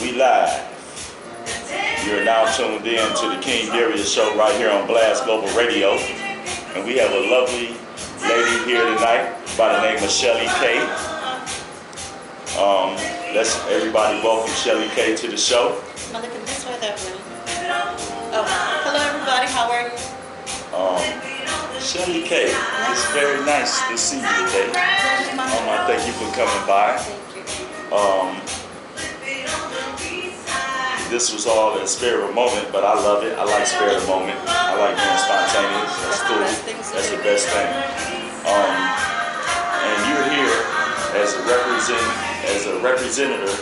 we live. You're now tuned in to the King Darius Show right here on Blast Global Radio. And we have a lovely lady here tonight by the name of Chelly K. Let's everybody welcome Chelly K to the show. I'm looking this way, that way. Oh, hello everybody, how are you? Chelly K, it's very nice to see you today. I thank you for coming by. This was all a spare of moment, but I love it. I like spare of moment. I like being spontaneous. That's cool. That's the best thing. And you're here as a representative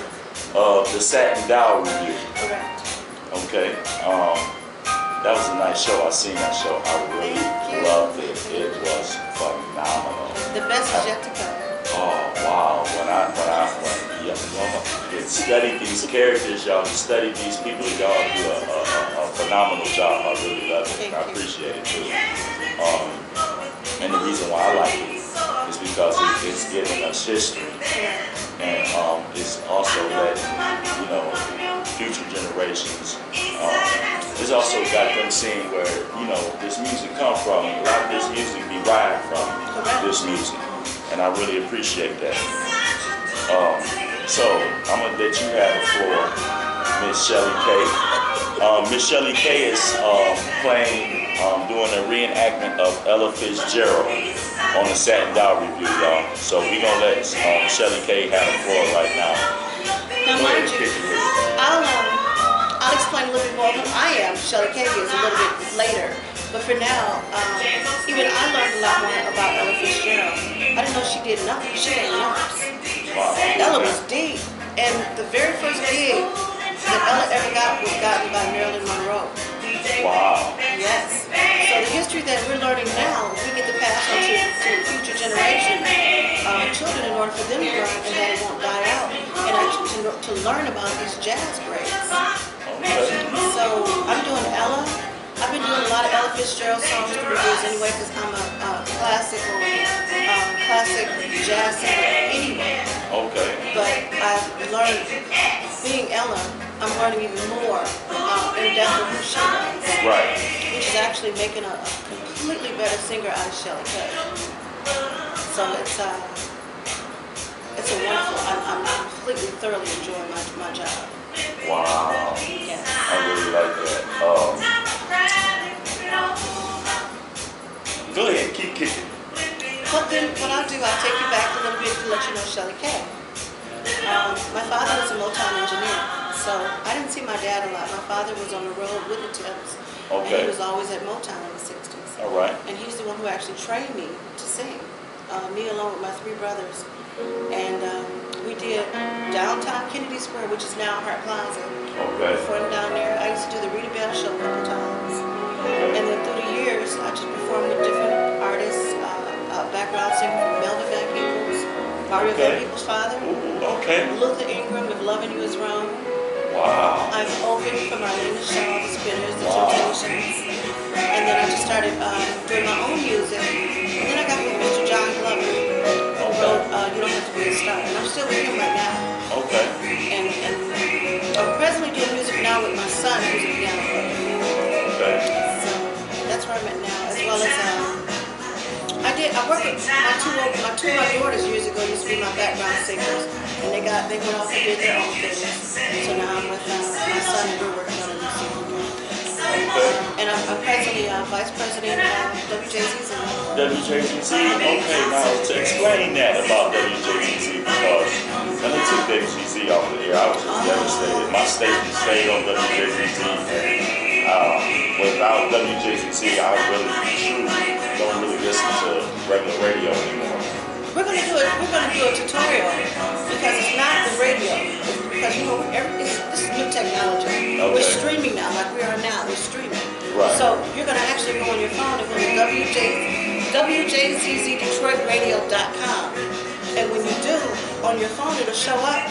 of the Satin review. Correct. Okay. That was a nice show. I seen that show. I really loved it. It was phenomenal. The best is yet to come. Oh wow! When you study these characters, y'all study these people, y'all do a phenomenal job. I really love it. I appreciate it too. And the reason why I like it is because it's giving us history, and it's also letting future generations. It's also got them seeing where this music come from. A lot of this music derived from this music. And I really appreciate that. So I'm gonna let you have the floor, Miss Chelly K. Miss Chelly K is doing a reenactment of Ella Fitzgerald on the Satin review, y'all. So we're gonna let Chelly K have the floor right now. Now mind you, I'll explain a little bit more who I am. Chelly K is a little bit later. But for now, even I learned a lot more about Ella Fitzgerald. I didn't know she did nothing. She did nothing. Wow. Ella was deep. And the very first gig that Ella ever got was gotten by Marilyn Monroe. Wow. Yes. So the history that we're learning now, we get to pass on to future generations, children, in order for them to learn and that it won't die out. And actually to learn about these jazz greats. Okay. So I'm doing Ella. I've been doing a lot of Ella Fitzgerald songs through the years anyway because I'm a classic jazz singer anyway. Okay. But I've learned, being Ella, I'm learning even more in depth of who she is. Right. Which is actually making a completely better singer out of Chelly K. So it's a wonderful, I'm completely thoroughly enjoying my job. Wow. Yes. I really like that. Go ahead, keep kicking. But then what I'll do, I'll take you back a little bit to let you know Chelly K. My father was a Motown engineer, so I didn't see my dad a lot. My father was on the road with the Tips, and he was always at Motown in the 60s. All right. And he's the one who actually trained me to sing, me along with my three brothers. And we did downtown Kennedy Square, which is now Hart Plaza. Okay. Before and down there, I used to do the Rita Bell show a couple times. And then through the years, I just performed with different artists, background singer from Melvin Van Peebles, Mario Van Peebles' father, Luther Ingram, If Loving You Is Wrong. Wow. I've opened for Marlena Shaw, the Spinners, the Temptations. And then I just started doing my own music. And then I got with Mr. John Glover, who wrote You Don't Have to Be a Star. And I'm still with him right now. Okay. And I'm presently doing music now with my son, who's a piano player. Okay. So that's where I'm at now, as well as I worked with my two of my daughters years ago used to be my background singers, and they went off and did their own things. So now I'm with my son, and we're working on a new single. And I'm presently vice president of WJZZ. WJZZ. Okay, now to explain that about WJZZ, because when they took WJZZ off of here, I was just devastated. My station stayed on WJZZ, and without WJZZ, I truly don't really listen to regular radio anymore. We're gonna do a tutorial because it's not the radio. Because this is new technology. Okay. We're streaming now, like we are now. We're streaming. Right. So you're gonna actually go on your phone and go to WJZZDetroitRadio.com, and when you do, on your phone it'll show up,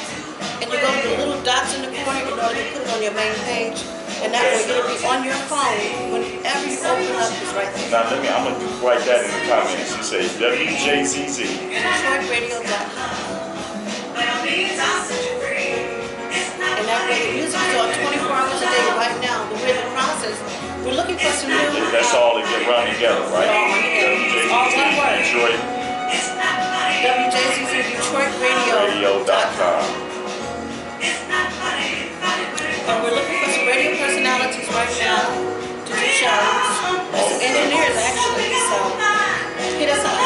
and you go to the little dots in the corner in order to put it on your main page. And that way it'll be on your phone whenever you open up, it's right there. Now I'm going to write that in the comments. You say WJZZ. DetroitRadio.com. together, right? All one together. All one word. Detroit. WJCC Detroit Radio.com. And we're looking for some radio personalities right now to do shows. Some engineers actually, so hit us up.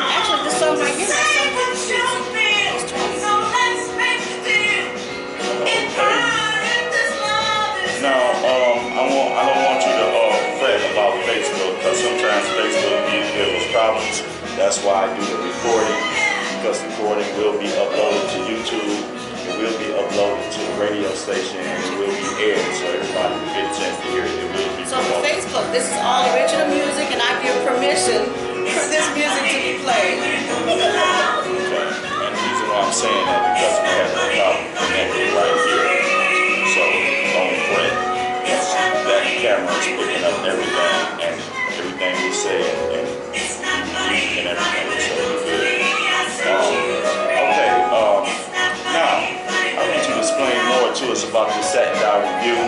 Actually, this song right here is Now, I don't want you to fret about Facebook, because sometimes Facebook gives us problems. That's why I do the recording, because the recording will be uploaded to YouTube, it will be uploaded to the radio station, and it will be aired, so everybody will get a chance to hear it. It will be so for Facebook, this is all original music, and I give permission for this music to be played. Okay. And the reason why I'm saying that, because we have a problem connected right here. So don't fret. That camera is picking up everything, and everything we say, and everything we say is good. Okay. Now I want you to explain more to us about the Satin Down Review.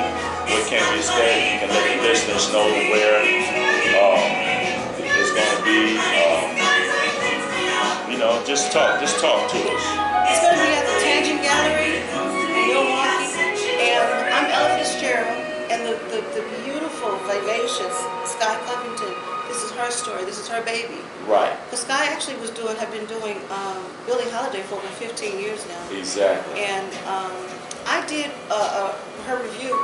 What can be expected? You can let the listeners know where it's going to be. Just talk to us. It's going to be at the Tangent Gallery in Milwaukee, and I'm Ella Fitzgerald, and the beautiful, vivacious Sky Covington. This is her story. This is her baby. Right. Because Sky actually have been doing Billie Holiday for over 15 years now. Exactly. And I did her review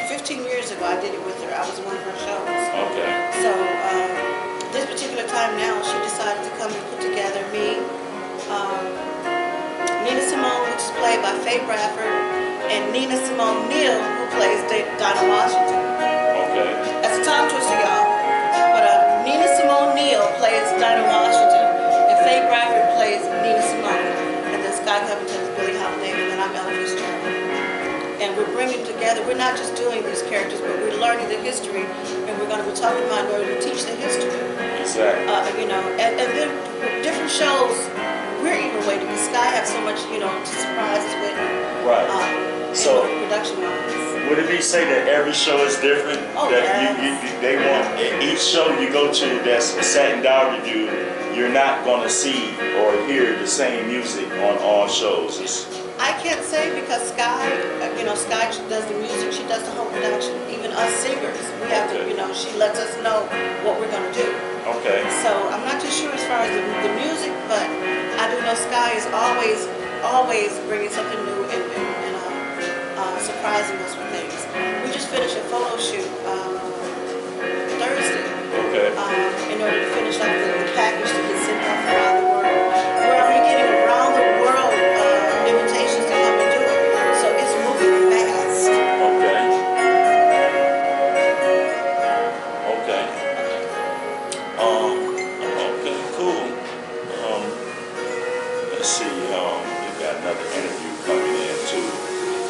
15 years ago. I did it with her. I was in one of her shows. Okay. So this particular time now, she decided to come and put together me, Nina Simone, which is played by Faye Bradford, and Nina Simone Neal, who plays Dinah Washington. Okay. That's a tongue twister, y'all. But Nina Simone Neal plays Dinah Washington, and Faye Bradford plays Nina Simone, and then Sky Covington is Billie Holiday, and then I'm Ella Fitzgerald. And we're bringing together, we're not just doing these characters, but we're learning the history, and we're going to be talking about in order to teach the history. Exactly. And then different shows, we're even waiting, because Sky has so much, to surprise us with. Right. So production-wise. would it be say that every show is different? Oh, that yes. they want each show you go to that's a Satin Down Review, you're not going to see or hear the same music on all shows. I can't say, because Sky, Sky does the music, she does the whole production. Even us singers, we have to, she lets us know what we're going to do. Okay. So I'm not too sure as far as the music, but I do know Sky is always bringing something new and surprising us with things. We just finished a photo shoot Thursday. Okay. In order to finish off the package to get sent off around the world. We're already getting around the world invitations to come and do it. So it's moving fast. Okay. Okay. Okay, cool. Let's see, we got another interview coming in too.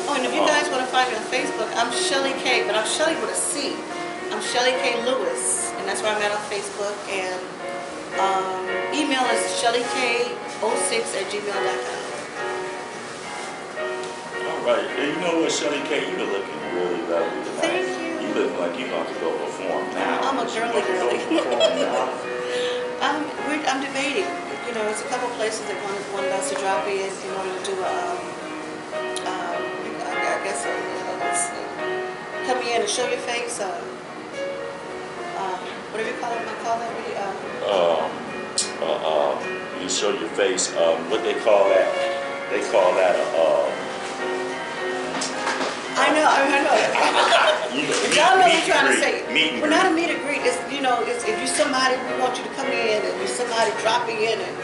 Oh, and if you guys want to find me on Facebook, I'm Chelly K, but I'm Chelly with a C. I'm Chelly K Lewis, and that's where I'm at on Facebook. And email is chellyk06@gmail.com. All right. And you know what, Chelly K, you been looking really lovely tonight. Thank you. You look like you about to go perform now. I'm a girly girly. Perform now. I'm debating. There's a couple places that wanted us to drop in order to do come in and show your face. Whatever you call that. You show your face. What they call that? They call that I know. Y'all know what I'm trying to say. We're not a meet and greet. It's it's if you somebody, we want you to come in, and you somebody drop in and.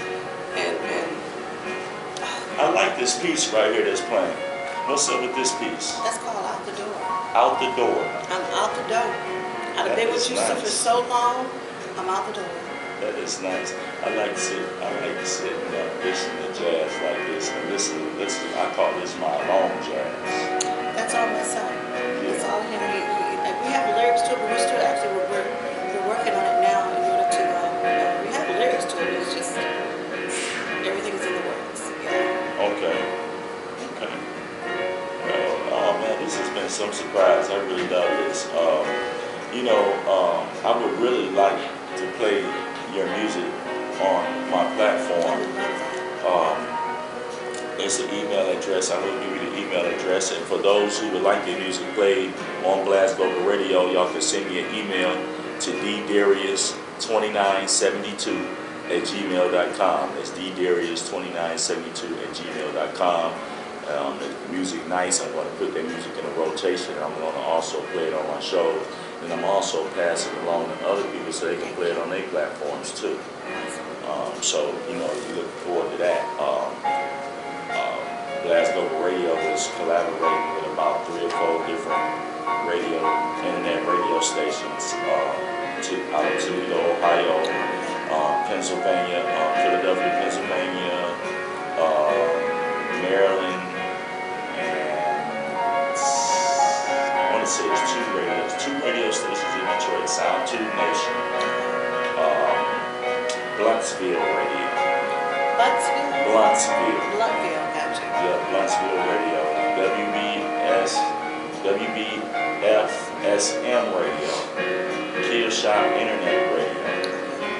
I like this piece right here that's playing. What's up with this piece? That's called Out the Door. Out the Door. I'm out the door. I've been with you for so long. I'm out the door. That is nice. I like to sit and listen to jazz like this and listen. I call this my long jazz. That's all my son. That's all him. We have lyrics to it, but we're still actually we're working on it now in order to. We have lyrics to it. It's just everything's in the works. Yeah. Okay. Well, oh man, this so I'm surprised. I really love this. I would really like to play your music on my platform. It's an email address. I'm going to give you the email address. And for those who would like their music played on Blast Global Radio, y'all can send me an email to ddarius2972@gmail.com. That's ddarius2972@gmail.com. The music nice. I'm going to put that music in a rotation. And I'm going to also play it on my shows. And I'm also passing it along to other people so they can play it on their platforms too. So, you look forward to that. Blast Global Radio is collaborating with about 3 or 4 different internet radio stations out of Toledo, Ohio, Pennsylvania, Philadelphia, Pennsylvania, Maryland, and I want to say it's 2 radio stations in Detroit, Sound 2 Nation, Bluntsville Radio. Bluntsville, gotcha. Yeah, Bluntsville Radio. WBFSM Radio. Kill Shop Internet Radio.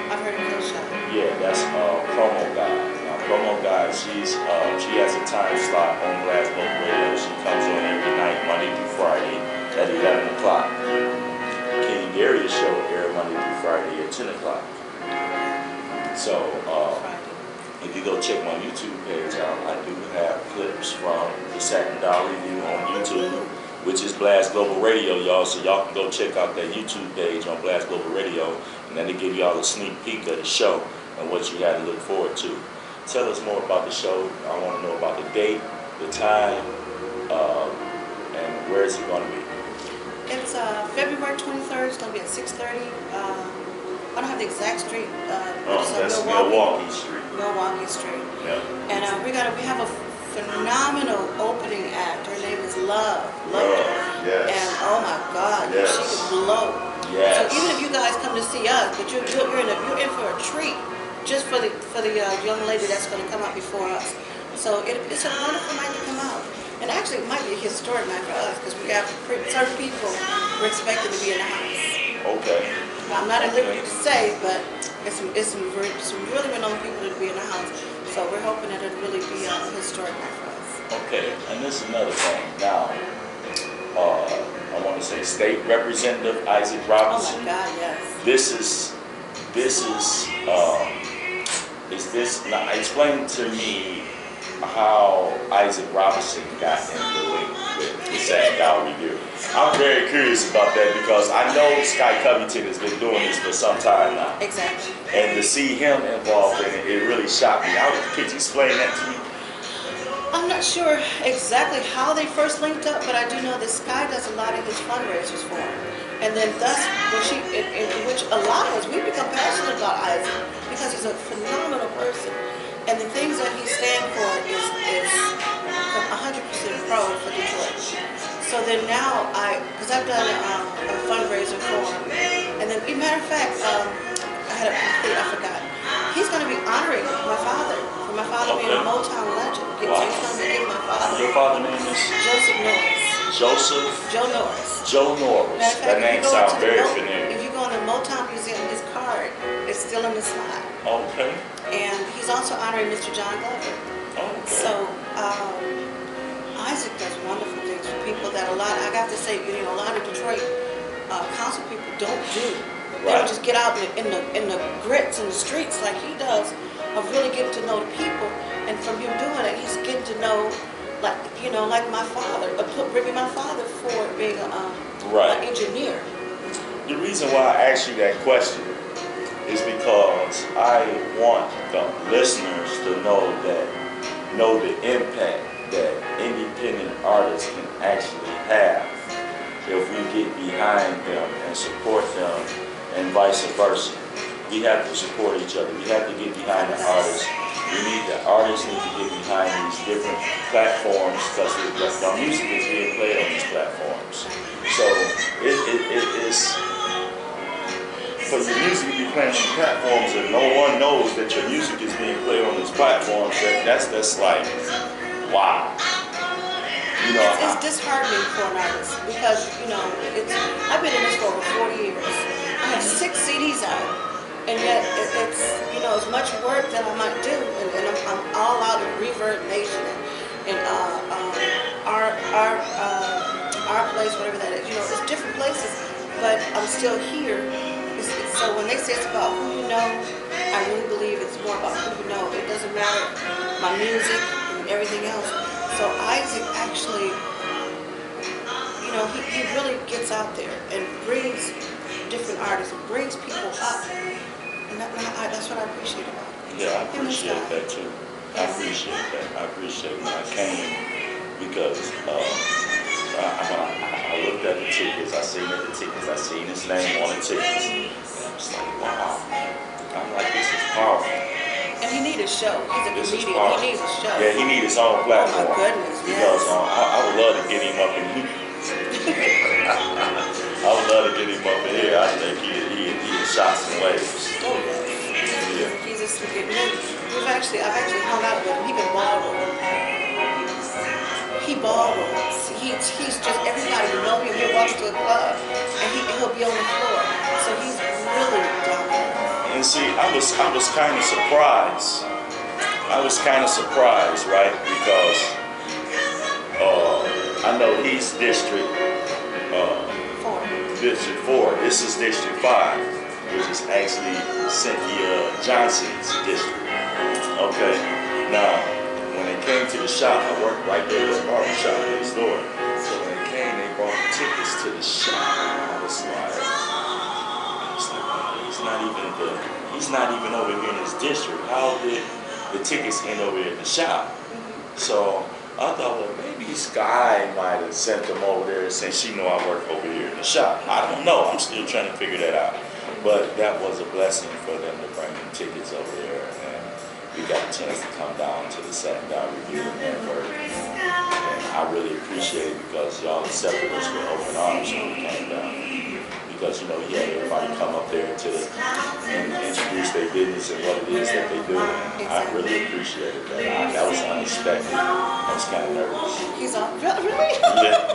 I've heard of Kill Shop. Yeah, that's Promo Guy. Now, Promo Guy, she has a time slot on Blast Global Radio. She comes on every night, Monday through Friday at 11 o'clock. Kenny Darius show air Monday through Friday at 10 o'clock. So, if you go check my YouTube page out, I do have clips from the Satin review on YouTube, which is Blast Global Radio, y'all. So y'all can go check out that YouTube page on Blast Global Radio, and then they give y'all a sneak peek of the show and what you got to look forward to. Tell us more about the show. I want to know about the date, the time, and where is it going to be? It's February 23rd. It's going to be at 6:30. I don't have the exact street. That's Milwaukee Street. Milwaukee Street. Yeah. And we have a phenomenal opening act. Her name is Love. Yes. And oh my God, Yes. she could blow. Yes. So even if you guys come to see us, but you're in for a treat, just for the young lady that's going to come out before us. So it's a wonderful night to come out. And actually, it might be a historic night for us because we have certain people we're expected to be in the house. Okay. I'm not at liberty to say, but it's some really renowned people to be in the house. So we're hoping that it'll really be a historic night for us. Okay, and this is another thing. Now, I want to say State Representative Isaac Robinson. Oh my God, yes. Now explain to me how Isaac Robinson got in the link with the Satin Review. I'm very curious about that because I know Sky Covington has been doing this for some time now. Exactly. And to see him involved in it, it really shocked me. Could you explain that to me? I'm not sure exactly how they first linked up, but I do know that Sky does a lot of his fundraisers for him. And then thus, which a lot of us, we become passionate about Isaac because he's a phenomenal person. And the things that he stands for is 100% pro for Detroit. So then now because I've done a fundraiser for him, and then, matter of fact, I forgot. He's going to be honoring my father, for my father being a Motown legend. So he's going to be giving my father. Your father's name is? Joseph Norris. Joe Norris. Matter of fact, that name sounds very familiar. If you go in the Motown Museum, his card is still in the slide. Okay. And he's also honoring Mr. John Glover. Okay. So Isaac does wonderful things for people that I got to say, a lot of Detroit council people don't do. They don't just get out in the grits in the streets like he does, of really getting to know the people. And from him doing it, he's getting to know, like my father, bringing my father forward being an engineer. The reason why I asked you that question is because I want the listeners to know the impact that independent artists can actually have if we get behind them and support them, and vice versa. We have to support each other. We have to get behind the artists. The artists need to get behind these different platforms because the music is being played on these platforms. So it is for your music to be playing on platforms and no one knows that your music is being played on these platforms. That's like, wow. You know, It's disheartening for an artist because, I've been in this for over 40 years. I have 6 CDs out, and yet it's, as much work that I might do, and I'm all out in Reverb Nation and our place, whatever that is. It's different places, but I'm still here. So when they say it's about who you know, I really believe it's more about who you know. It doesn't matter my music and everything else. So Isaac actually, he really gets out there and brings different artists, and brings people up, and that's what I appreciate about it. Yeah, I appreciate that too. I appreciate that. I came because I looked at the tickets. I seen his name on the tickets. And I was like, wow. I'm like, this is powerful. And he needs a show. He's a comedian. He needs a show. Yeah, he needs his own platform. Oh my goodness, yes. Because I would love to get him up in here. I would love to get him up in here. I think he shots and waves. Oh yeah. He's a sweet man. I've actually hung out with him. He can ballroom. He ballrooms. He's just, everybody know him. He'll walk to a club and he'll be on the floor. So he's really dominant. And see, I was kind of surprised. Right? Because I know he's District 4. This is District 5, which is actually Cynthia Johnson's district. Okay. Now, when they came to the shop, I worked right there at the barber shop next door. So when they came, they brought the tickets to the shop. I was like, he's not even over here in his district. How did the tickets end over here in the shop? So I thought, well, maybe Sky might have sent them over there since she knew I work over here in the shop. I don't know. I'm still trying to figure that out. But that was a blessing for them to bring them tickets over there. And we got a chance to come down to the Satin review in Denver. And I really appreciate it because y'all accepted us with open arms when we came down. Because, he had everybody come up there and introduce their business and what it is that they do. And I really appreciated that. That was unexpected. I was kind of nervous. He's awesome. Really? Yeah.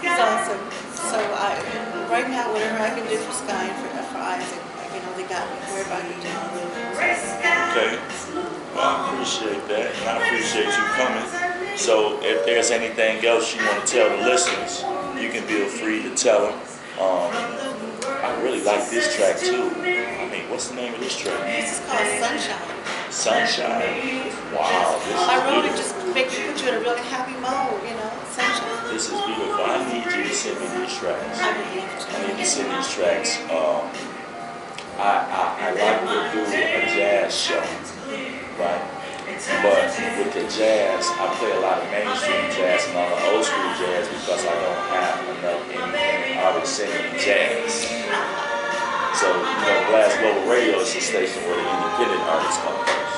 He's awesome. So right now, whatever I can do for Sky and for Isaac, they got me wherever I can do. Okay. Well, I appreciate that. And I appreciate you coming. So if there's anything else you want to tell the listeners, you can feel free to tell them. I really like this track too. I mean, what's the name of this track? This is called Sunshine. Sunshine. Wow. I wrote it just to put you in a really happy mode, Sunshine. This is beautiful. I need you to send me these tracks. I need to send these tracks. I like to do a jazz show, right? But with the jazz, I play a lot of mainstream jazz and all the old school jazz because I don't have enough independent artists singing jazz. So, Blast Global Radio is a station where the independent artists come first.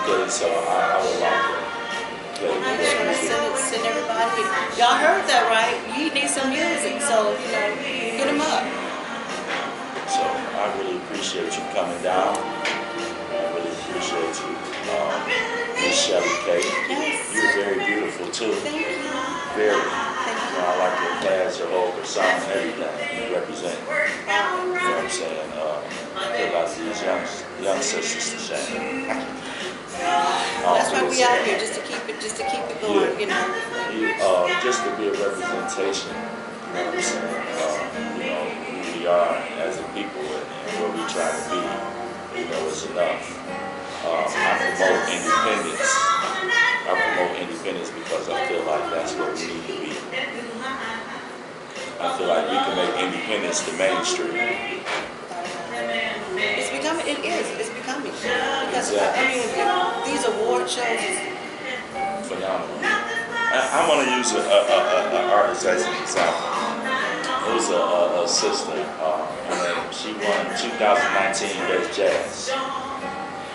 Okay, so I would like to play music. Send everybody. Y'all heard that, right? You need some music, so, get them up. So, I really appreciate you coming down. I really appreciate you. Miss Chelly K. Yes. You're very beautiful too. Thank you. Very. Thank you. I like your class, your whole persona, everything you represent. You know what I'm saying? I feel like these young sisters to shame. That's why we out here, just to keep it going, Just to be a representation. You know what I'm saying? Who we are as a people and where we try to be. It's enough. I promote independence because I feel like that's what we need to be. I feel like we can make independence the mainstream. It's becoming. Because, these award shows is phenomenal. I'm going to use an artist as an example. It was a sister, and she won 2019 Best Jazz.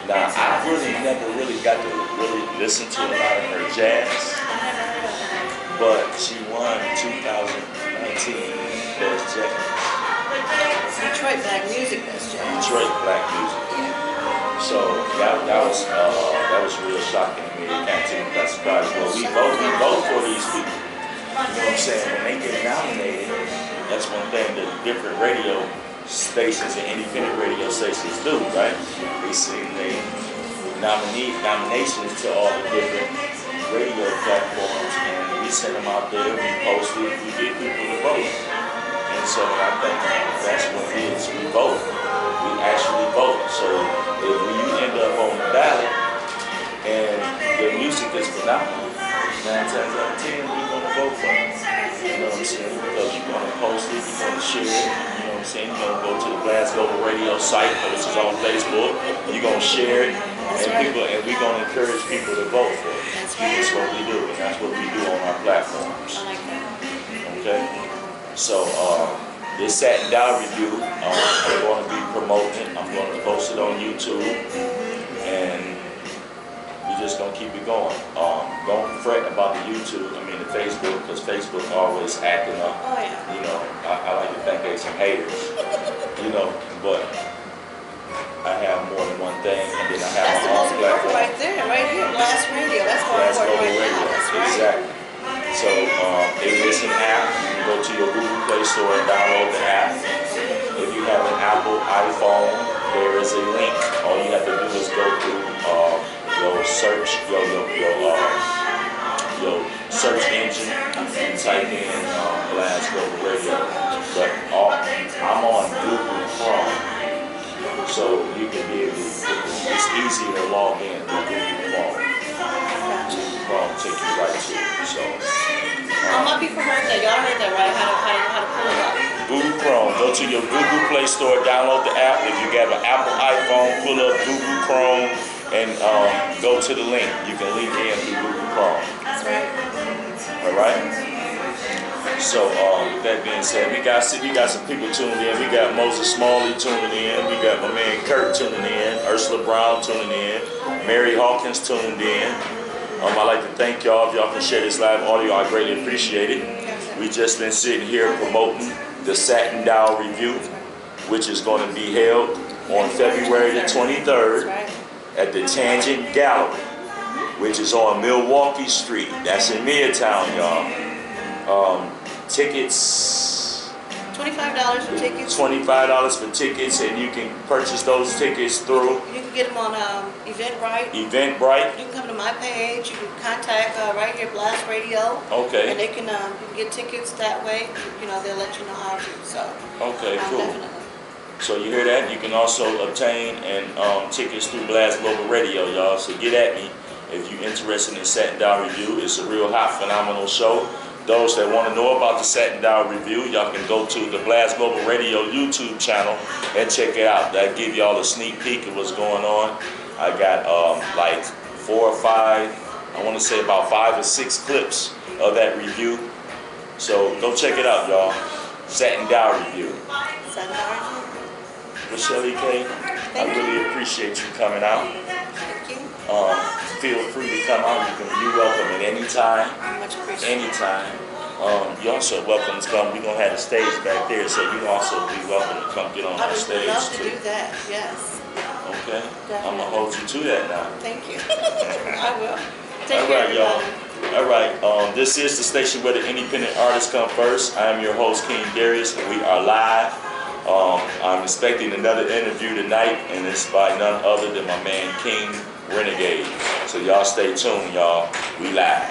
Now, I never got to listen to a lot of her jazz, but she won 2019 Best Jazz. Detroit Black Music Best Jazz. Detroit Black Music. Yeah. So that was real shocking to me. It can't take me by surprise. Well, we vote for these people. You know what I'm saying? When they get nominated, that's one thing that different radio stations and independent radio stations do, right? They send nominations to all the different radio platforms, and we send them out there, we post it, we get people to vote. And so I think that's what it is. We vote. We actually vote. So if you end up on the ballot and the music is phenomenal, 9 times out of 10 we're going to vote for it. You know what I'm saying? Because you're going to post it, you're going to share it. You know what I'm saying? You're going to go to the Blast Global Radio site, which is on Facebook. You're going to share it, and we're going to encourage people to vote for it. That's what we do, and that's what we do on our platforms. Okay? So this Satin Down review, I'm going to be promoting it. I'm going to post it on YouTube, and we're just going to keep it going. Don't fret about the YouTube, the Facebook, because Facebook always acting up. Oh, yeah. You know, I like to think there's some haters, you know, but I have more than one thing, and then I have That's my own the most platform. important right there, right here, Blast Radio. That's more important right now. That's right. Exactly. So it is an app. You can go to your Google Play Store and download the app. If you have an Apple iPhone, there is a link. All you have to do is go through your search, your search engine, and type in Blast Global Radio. But I'm on Google Chrome, so you can be able to. It's easy to log in with Google Chrome. Chrome take you right to it. So. My people heard that. Y'all heard that, right? How to pull it up. Google Chrome. Go to your Google Play Store, download the app. If you got an Apple iPhone, pull up Google Chrome and go to the link. You can link in through Google Chrome. That's right. All right. So with that being said, we got some people tuning in. We got Moses Smalley tuning in. We got my man Kurt tuning in. Ursula Brown tuning in. Mary Hawkins tuned in. I'd like to thank y'all. If y'all can share this live audio, I greatly appreciate it. We just been sitting here promoting the Satin Down review, which is going to be held on February the 23rd at the Tangent Gallery, which is on Milwaukee Street. That's in Midtown, y'all. Tickets. $25 for tickets. $25 for tickets, and you can purchase those tickets through. You can get them on Eventbrite. Eventbrite. You can come to my page. You can contact right here, Blast Radio. Okay. And they can you can get tickets that way. You know, they'll let you know how to. So. Okay, cool. Definitely. So you hear that? You can also obtain tickets through Blast Global Radio, y'all. So get at me if you're interested in Satin Down Review. It's a real hot, phenomenal show. Those that want to know about the Satin Down Review, y'all can go to the Blast Global Radio YouTube channel and check it out. That give y'all a sneak peek of what's going on. I got like 4 or 5, I want to say about 5 or 6 clips of that review. So go check it out, y'all. Satin Down Review. Satin Down Review. Well, Chelly K, I really appreciate you coming out. Thank you. Feel free to come out. You're welcome at any time. Much appreciated. Anytime. You're also welcome to come. We're going to have the stage back there, so you also be welcome to come get on our stage. I would love to do that, yes. Okay? Definitely. I'm going to hold you to that now. Thank you. I will. Take All care, right, y'all. everybody. All right. This is the station where the independent artists come first. I am your host, King Darius, and we are live. I'm expecting another interview tonight, and it's by none other than my man, King Renegade. So y'all stay tuned, y'all. We live.